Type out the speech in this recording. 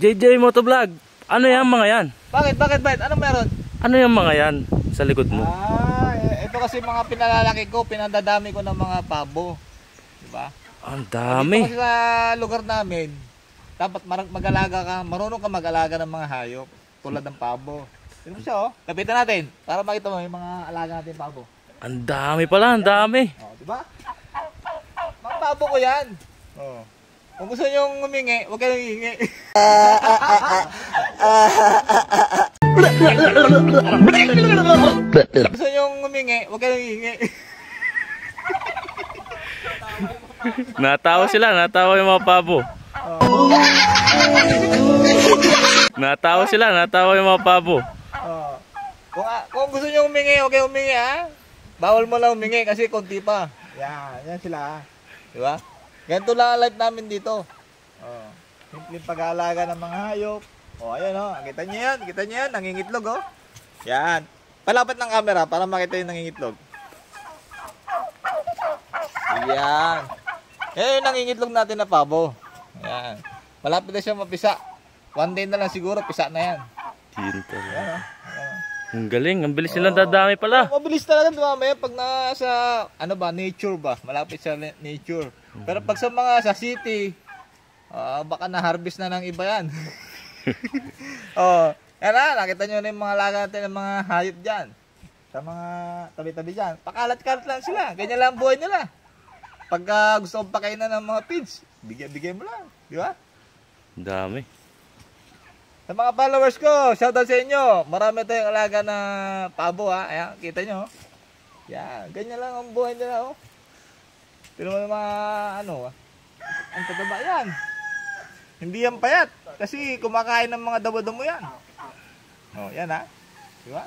JJ Motovlog, ano yan mga yan? Bakit? Ano meron? Ano yung mga yan sa likod mo? Ito kasi mga pinalalaki ko, pinandadami ko ng mga pabo. Diba? Ang dami. Dito kasi sa lugar namin, dapat mag-alaga ka, marunong ka mag-alaga ng mga hayop, tulad ng pabo. Tignan mo siya, oh. Lapitan natin, para makita mo yung mga alaga natin pabo. Ang dami pala, ang dami. Oh, diba? Mga pabo ko yan. Oh. Kung gusto nyo humingi, huwag kayong hihingi. Gusto nyo humingi, huwag kayong hihingi. Natawa yung mga pabo. Natawa yung mga pabo. Kung gusto nyo humingi, huwag kayong humingi, ha? Bawal mo lang humingi kasi konti pa. Yan sila, ha? Diba? Ganito lang ang life namin dito. Simpleng pag-aalaga ng mga hayop. Ayan, kita nyo yan, nangingitlog, oh. Yan. Palapit ng camera para makita yung nangingitlog. Yan. Yan yung nangingitlog natin na pabo. Yan. Malapit na siya mapisa. One day na lang siguro, pisa na yan. Tinta na. Yan, Ang galing, ang bilis nilang dadami pala. Mabilis talaga mamaya pag nasa, nature ba? Malapit sa nature. Pero pag sa city, baka na-harvest na ng iba yan. Yan na, nakita nyo na yung mga alaga natin ng mga hayop dyan. Sa mga tabi-tabi dyan. Pakalat-kalat lang sila. Ganyan lang ang buhay nila. Pagka gusto kong pakainan ng mga pigs, bigyan mo lang. Di ba? Ang dami. Sa mga followers ko, shoutout sa inyo. Marami tayong alaga na pabo, ha. Ayan, kita nyo. Yan, ganyan lang ang buhay nila, oh. Pero mga, ang tataba yan. Hindi yan payat. Kasi kumakain ng mga damo-damo yan. Yan, ha. Di ba?